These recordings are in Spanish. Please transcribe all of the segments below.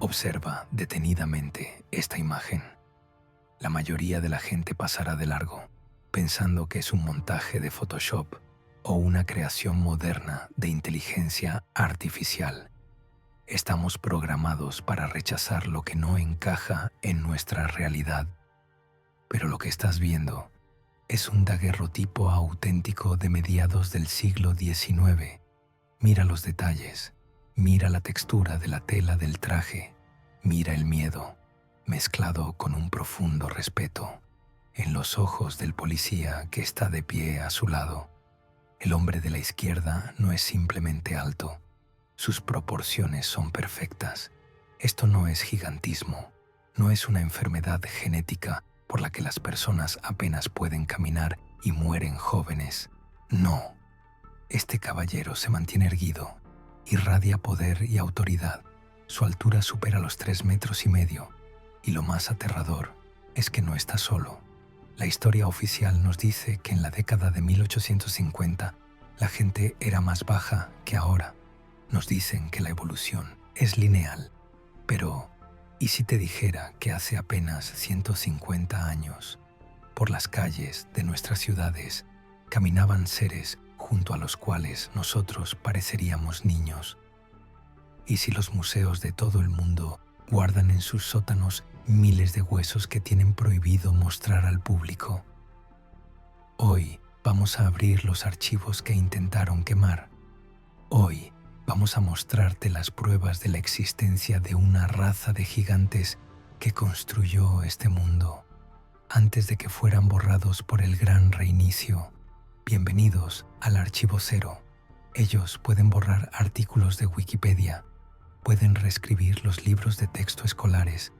Observa detenidamente esta imagen. La mayoría de la gente pasará de largo, pensando que es un montaje de Photoshop o una creación moderna de inteligencia artificial. Estamos programados para rechazar lo que no encaja en nuestra realidad. Pero lo que estás viendo es un daguerrotipo auténtico de mediados del siglo XIX. Mira los detalles, mira la textura de la tela del traje, mira el miedo, mezclado con un profundo respeto, en los ojos del policía que está de pie a su lado. El hombre de la izquierda no es simplemente alto, sus proporciones son perfectas. Esto no es gigantismo, no es una enfermedad genética por la que las personas apenas pueden caminar y mueren jóvenes. No. Este caballero se mantiene erguido, irradia poder y autoridad. Su altura supera los 3,5 metros y lo más aterrador es que no está solo. La historia oficial nos dice que en la década de 1850 la gente era más baja que ahora. Nos dicen que la evolución es lineal, pero ¿y si te dijera que hace apenas 150 años, por las calles de nuestras ciudades, caminaban seres junto a los cuales nosotros pareceríamos niños? ¿Y si los museos de todo el mundo guardan en sus sótanos miles de huesos que tienen prohibido mostrar al público? Hoy vamos a abrir los archivos que intentaron quemar. Hoy vamos a mostrarte las pruebas de la existencia de una raza de gigantes que construyó este mundo antes de que fueran borrados por el gran reinicio. Bienvenidos al Archivo Cero. Ellos pueden borrar artículos de Wikipedia, pueden reescribir los libros de texto escolares,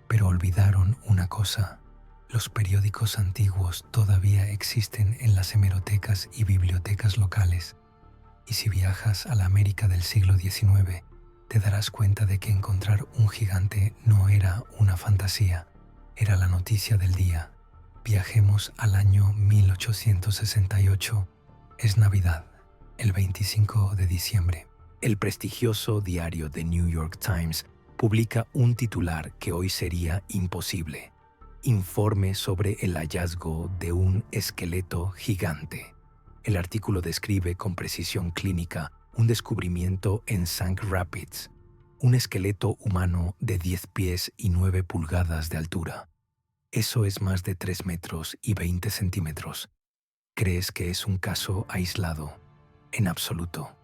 pero olvidaron una cosa: los periódicos antiguos todavía existen en las hemerotecas y bibliotecas locales. Y si viajas a la América del siglo XIX, te darás cuenta de que encontrar un gigante no era una fantasía, era la noticia del día. Viajemos al año 1868. Es Navidad, el 25 de diciembre. El prestigioso diario The New York Times publica un titular que hoy sería imposible: informe sobre el hallazgo de un esqueleto gigante. El artículo describe con precisión clínica un descubrimiento en Sauk Rapids, un esqueleto humano de 10 pies y 9 pulgadas de altura. Eso es más de 3 metros y 20 centímetros. ¿Crees que es un caso aislado? En absoluto.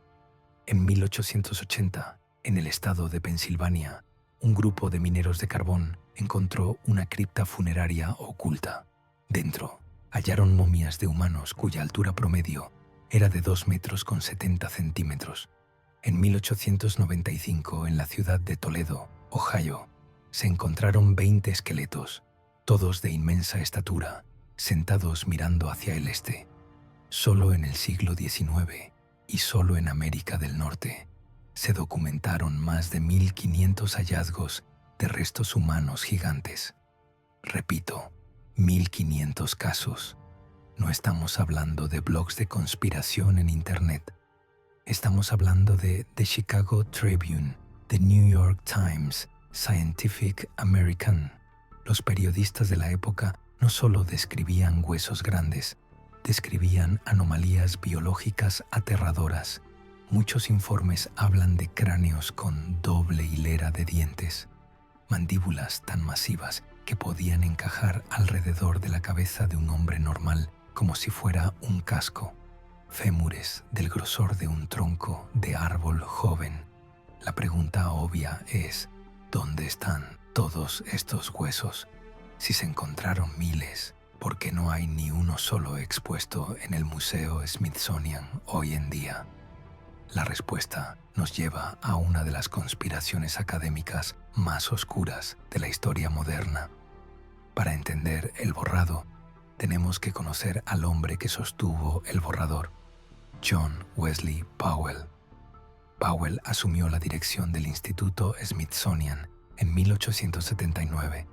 En 1880, en el estado de Pensilvania, un grupo de mineros de carbón encontró una cripta funeraria oculta. Dentro, hallaron momias de humanos cuya altura promedio era de 2 metros con 70 centímetros. En 1895, en la ciudad de Toledo, Ohio, se encontraron 20 esqueletos, todos de inmensa estatura, sentados mirando hacia el este. Solo en el siglo XIX y solo en América del Norte se documentaron más de 1.500 hallazgos de restos humanos gigantes. Repito, 1.500 casos. No estamos hablando de blogs de conspiración en Internet. Estamos hablando de The Chicago Tribune, The New York Times, Scientific American. Los periodistas de la época no solo describían huesos grandes, describían anomalías biológicas aterradoras. Muchos informes hablan de cráneos con doble hilera de dientes, mandíbulas tan masivas que podían encajar alrededor de la cabeza de un hombre normal como si fuera un casco, fémures del grosor de un tronco de árbol joven. La pregunta obvia es: ¿dónde están todos estos huesos? Si se encontraron miles, ¿por qué no hay ni uno solo expuesto en el Museo Smithsonian hoy en día? La respuesta nos lleva a una de las conspiraciones académicas más oscuras de la historia moderna. Para entender el borrado, tenemos que conocer al hombre que sostuvo el borrador, John Wesley Powell. Powell asumió la dirección del Instituto Smithsonian en 1879.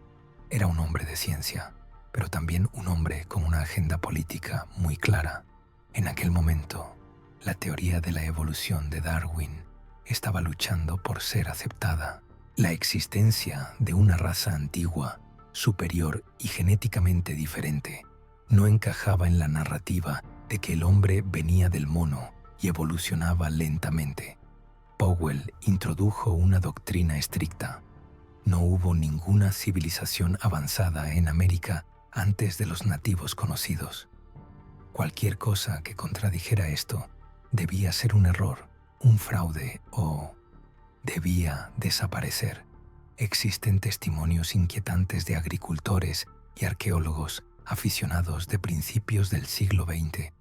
Era un hombre de ciencia, pero también un hombre con una agenda política muy clara. En aquel momento, la teoría de la evolución de Darwin estaba luchando por ser aceptada. La existencia de una raza antigua, superior y genéticamente diferente no encajaba en la narrativa de que el hombre venía del mono y evolucionaba lentamente. Powell introdujo una doctrina estricta. No hubo ninguna civilización avanzada en América antes de los nativos conocidos. Cualquier cosa que contradijera esto debía ser un error, un fraude o debía desaparecer. Existen testimonios inquietantes de agricultores y arqueólogos aficionados de principios del siglo XX.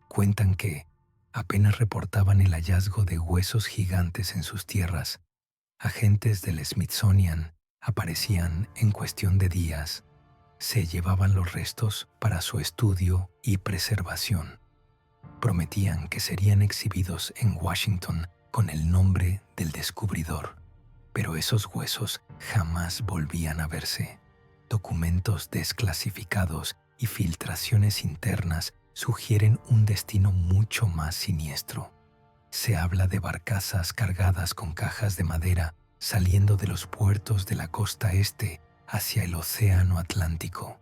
Cuentan que apenas reportaban el hallazgo de huesos gigantes en sus tierras, agentes del Smithsonian aparecían en cuestión de días. Se llevaban los restos para su estudio y preservación. Prometían que serían exhibidos en Washington con el nombre del descubridor, pero esos huesos jamás volvían a verse. Documentos desclasificados y filtraciones internas sugieren un destino mucho más siniestro. Se habla de barcazas cargadas con cajas de madera saliendo de los puertos de la costa este hacia el océano Atlántico,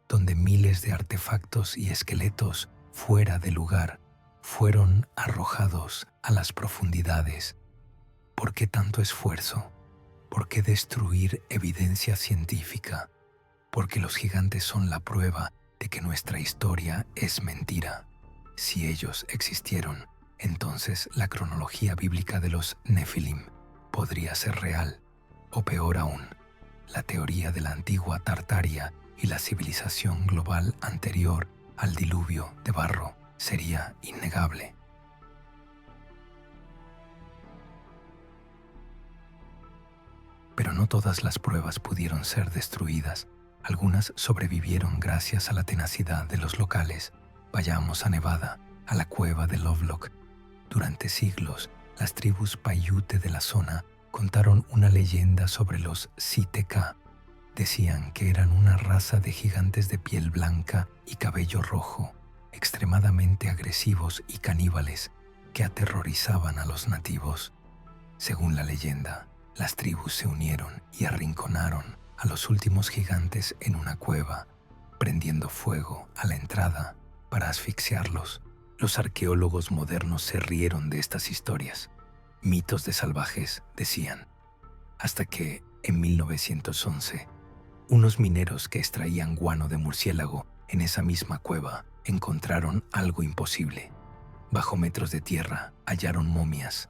donde miles de artefactos y esqueletos fuera de lugar fueron arrojados a las profundidades. ¿Por qué tanto esfuerzo? ¿Por qué destruir evidencia científica? Porque los gigantes son la prueba de que nuestra historia es mentira. Si ellos existieron, entonces la cronología bíblica de los Nefilim podría ser real, o peor aún, la teoría de la antigua Tartaria y la civilización global anterior al diluvio de barro sería innegable. Pero no todas las pruebas pudieron ser destruidas. Algunas sobrevivieron gracias a la tenacidad de los locales. Vayamos a Nevada, a la cueva de Lovelock. Durante siglos, las tribus Paiute de la zona contaron una leyenda sobre los Sitka. Decían que eran una raza de gigantes de piel blanca y cabello rojo, extremadamente agresivos y caníbales, que aterrorizaban a los nativos. Según la leyenda, las tribus se unieron y arrinconaron a los últimos gigantes en una cueva, prendiendo fuego a la entrada para asfixiarlos. Los arqueólogos modernos se rieron de estas historias. Mitos de salvajes, decían, hasta que, en 1911, unos mineros que extraían guano de murciélago en esa misma cueva encontraron algo imposible. Bajo metros de tierra hallaron momias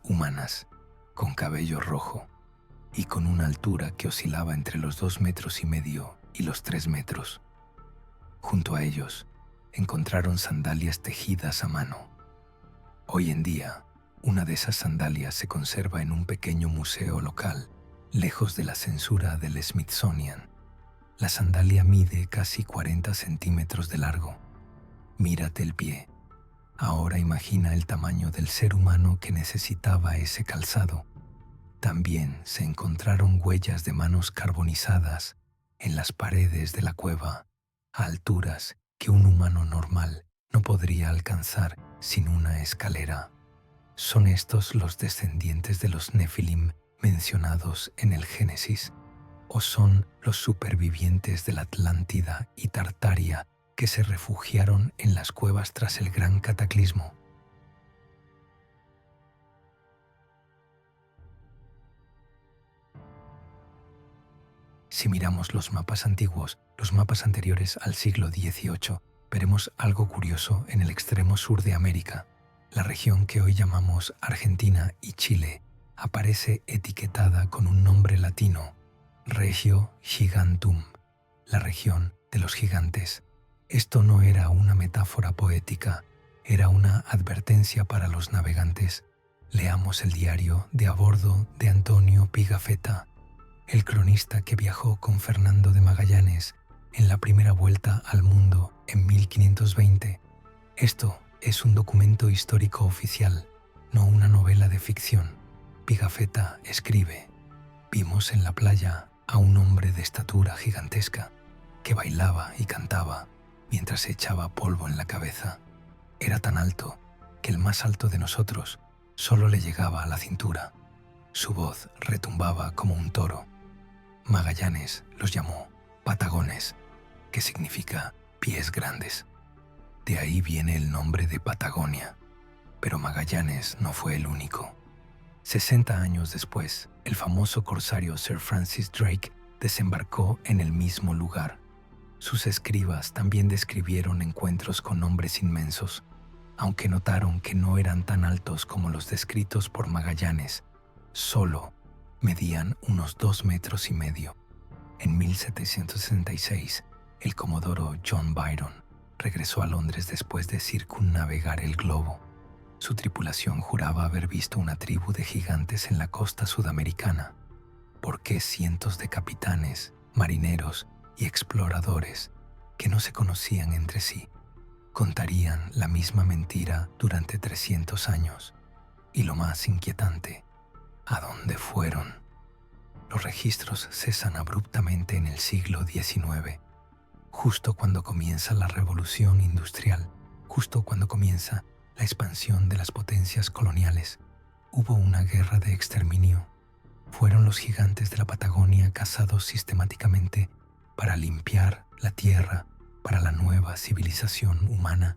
humanas, con cabello rojo y con una altura que oscilaba entre los 2,5 metros y los 3 metros. Junto a ellos encontraron sandalias tejidas a mano. Hoy en día, una de esas sandalias se conserva en un pequeño museo local, lejos de la censura del Smithsonian. La sandalia mide casi 40 centímetros de largo. Mírate el pie. Ahora imagina el tamaño del ser humano que necesitaba ese calzado. También se encontraron huellas de manos carbonizadas en las paredes de la cueva, a alturas que un humano normal no podría alcanzar sin una escalera. ¿Son estos los descendientes de los Nefilim mencionados en el Génesis? ¿O son los supervivientes de la Atlántida y Tartaria que se refugiaron en las cuevas tras el gran cataclismo? Si miramos los mapas antiguos, los mapas anteriores al siglo XVIII, veremos algo curioso en el extremo sur de América. La región que hoy llamamos Argentina y Chile aparece etiquetada con un nombre latino, Regio Gigantum, la región de los gigantes. Esto no era una metáfora poética, era una advertencia para los navegantes. Leamos el diario de a bordo de Antonio Pigafetta, el cronista que viajó con Fernando de Magallanes en la primera vuelta al mundo en 1520. Esto es un documento histórico oficial, no una novela de ficción. Pigafetta escribe: vimos en la playa a un hombre de estatura gigantesca que bailaba y cantaba mientras se echaba polvo en la cabeza. Era tan alto que el más alto de nosotros solo le llegaba a la cintura. Su voz retumbaba como un toro. Magallanes los llamó Patagones, que significa pies grandes. De ahí viene el nombre de Patagonia. Pero Magallanes no fue el único. 60 años después, el famoso corsario Sir Francis Drake desembarcó en el mismo lugar. Sus escribas también describieron encuentros con hombres inmensos, aunque notaron que no eran tan altos como los descritos por Magallanes. Solo medían unos 2,5 metros. En 1766, el comodoro John Byron regresó a Londres después de circunnavegar el globo. Su tripulación juraba haber visto una tribu de gigantes en la costa sudamericana. ¿Por qué cientos de capitanes, marineros y exploradores que no se conocían entre sí contarían la misma mentira durante 300 años? Y lo más inquietante, ¿a dónde fueron? Los registros cesan abruptamente en el siglo XIX, justo cuando comienza la revolución industrial, justo cuando comienza la expansión de las potencias coloniales. Hubo una guerra de exterminio. Fueron los gigantes de la Patagonia cazados sistemáticamente para limpiar la tierra para la nueva civilización humana.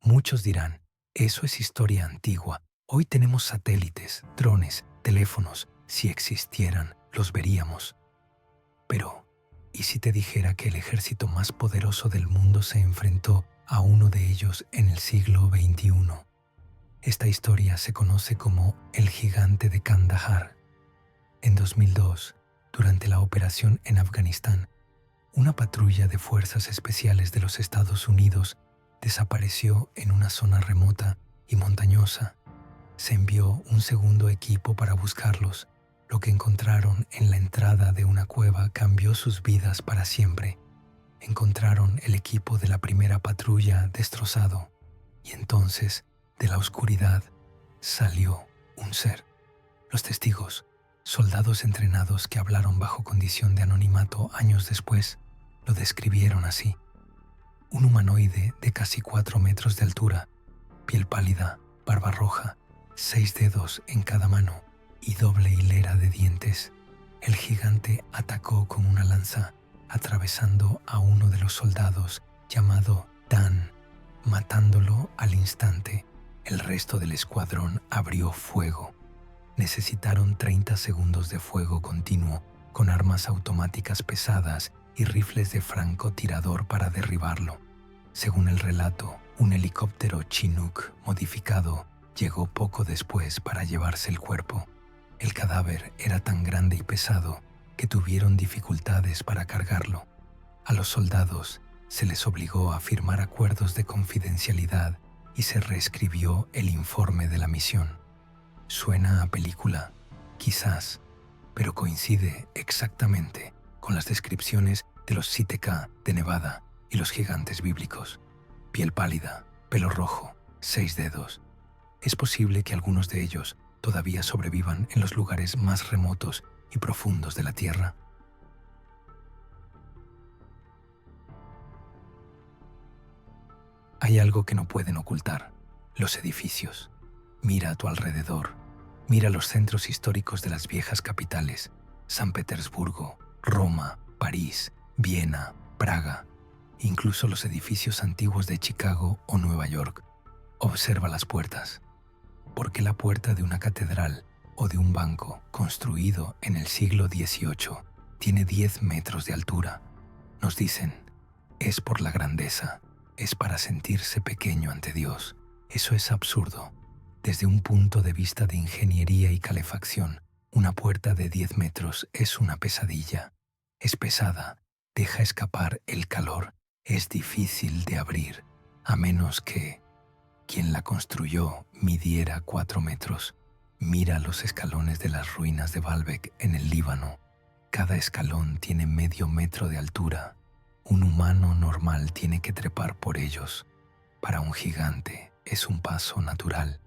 Muchos dirán, eso es historia antigua. Hoy tenemos satélites, drones, teléfonos. Si existieran, los veríamos. Pero, ¿y si te dijera que el ejército más poderoso del mundo se enfrentó a uno de ellos en el siglo XXI? Esta historia se conoce como el gigante de Kandahar. En 2002, durante la operación en Afganistán, una patrulla de fuerzas especiales de los Estados Unidos desapareció en una zona remota y montañosa. Se envió un segundo equipo para buscarlos. Lo que encontraron en la entrada de una cueva cambió sus vidas para siempre. Encontraron el equipo de la primera patrulla destrozado, y entonces, de la oscuridad, salió un ser. Los testigos, soldados entrenados que hablaron bajo condición de anonimato años después, lo describieron así: un humanoide de casi 4 metros de altura, piel pálida, barba roja, 6 dedos en cada mano y doble hilera de dientes. El gigante atacó con una lanza, atravesando a uno de los soldados llamado Dan, matándolo al instante. El resto del escuadrón abrió fuego. Necesitaron 30 segundos de fuego continuo con armas automáticas pesadas y rifles de francotirador para derribarlo. Según el relato, un helicóptero Chinook modificado llegó poco después para llevarse el cuerpo. El cadáver era tan grande y pesado que tuvieron dificultades para cargarlo. A los soldados se les obligó a firmar acuerdos de confidencialidad y se reescribió el informe de la misión. Suena a película, quizás, pero coincide exactamente con las descripciones de los Sitka de Nevada y los gigantes bíblicos. Piel pálida, pelo rojo, 6 dedos. Es posible que algunos de ellos todavía sobrevivan en los lugares más remotos y profundos de la Tierra. Hay algo que no pueden ocultar: los edificios. Mira a tu alrededor. Mira los centros históricos de las viejas capitales: San Petersburgo, Roma, París, Viena, Praga, incluso los edificios antiguos de Chicago o Nueva York. Observa las puertas. ¿Por qué la puerta de una catedral o de un banco construido en el siglo XVIII tiene 10 metros de altura? Nos dicen, es por la grandeza, es para sentirse pequeño ante Dios. Eso es absurdo. Desde un punto de vista de ingeniería y calefacción, una puerta de 10 metros es una pesadilla. Es pesada, deja escapar el calor, es difícil de abrir, a menos que quien la construyó midiera 4 metros. Mira los escalones de las ruinas de Baalbek en el Líbano. Cada escalón tiene medio metro de altura. Un humano normal tiene que trepar por ellos. Para un gigante es un paso natural.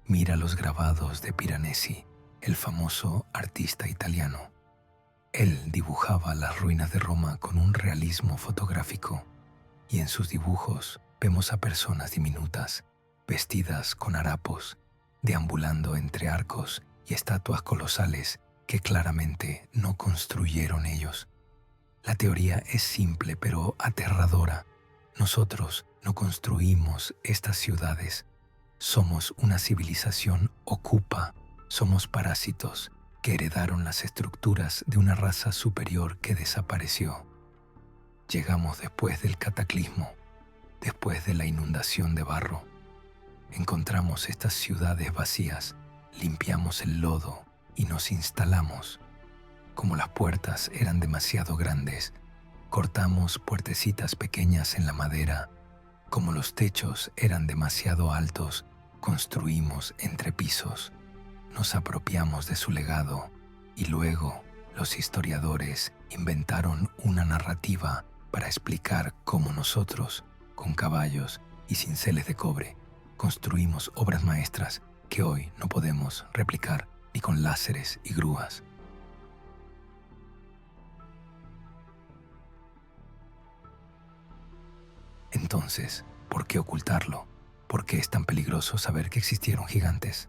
Mira los grabados de Piranesi, el famoso artista italiano. Él dibujaba las ruinas de Roma con un realismo fotográfico, y en sus dibujos vemos a personas diminutas, vestidas con harapos, deambulando entre arcos y estatuas colosales que claramente no construyeron ellos. La teoría es simple pero aterradora. Nosotros no construimos estas ciudades. Somos una civilización ocupa, somos parásitos que heredaron las estructuras de una raza superior que desapareció. Llegamos después del cataclismo, después de la inundación de barro. Encontramos estas ciudades vacías, limpiamos el lodo y nos instalamos. Como las puertas eran demasiado grandes, cortamos puertecitas pequeñas en la madera. Como los techos eran demasiado altos, construimos entrepisos. Nos apropiamos de su legado y luego los historiadores inventaron una narrativa para explicar cómo nosotros, con caballos y cinceles de cobre, construimos obras maestras que hoy no podemos replicar ni con láseres y grúas. Entonces, ¿por qué ocultarlo? ¿Por qué es tan peligroso saber que existieron gigantes?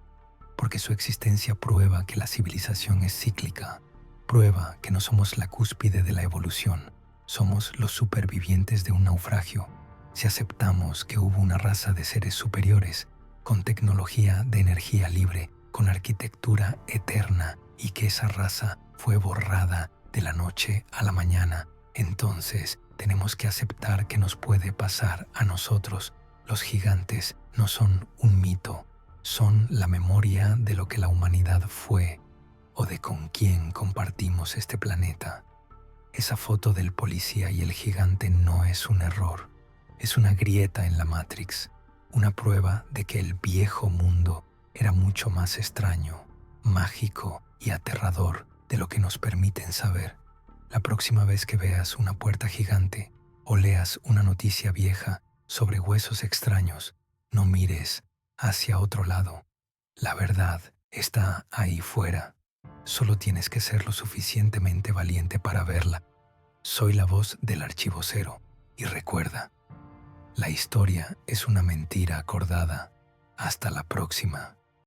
Porque su existencia prueba que la civilización es cíclica, prueba que no somos la cúspide de la evolución, somos los supervivientes de un naufragio. Si aceptamos que hubo una raza de seres superiores, con tecnología de energía libre, con arquitectura eterna, y que esa raza fue borrada de la noche a la mañana, entonces tenemos que aceptar que nos puede pasar a nosotros. Los gigantes no son un mito, son la memoria de lo que la humanidad fue o de con quién compartimos este planeta. Esa foto del policía y el gigante no es un error, es una grieta en la Matrix, una prueba de que el viejo mundo era mucho más extraño, mágico y aterrador de lo que nos permiten saber. La próxima vez que veas una puerta gigante o leas una noticia vieja sobre huesos extraños, no mires hacia otro lado. La verdad está ahí fuera. Solo tienes que ser lo suficientemente valiente para verla. Soy la voz del Archivo Cero y recuerda, la historia es una mentira acordada. Hasta la próxima.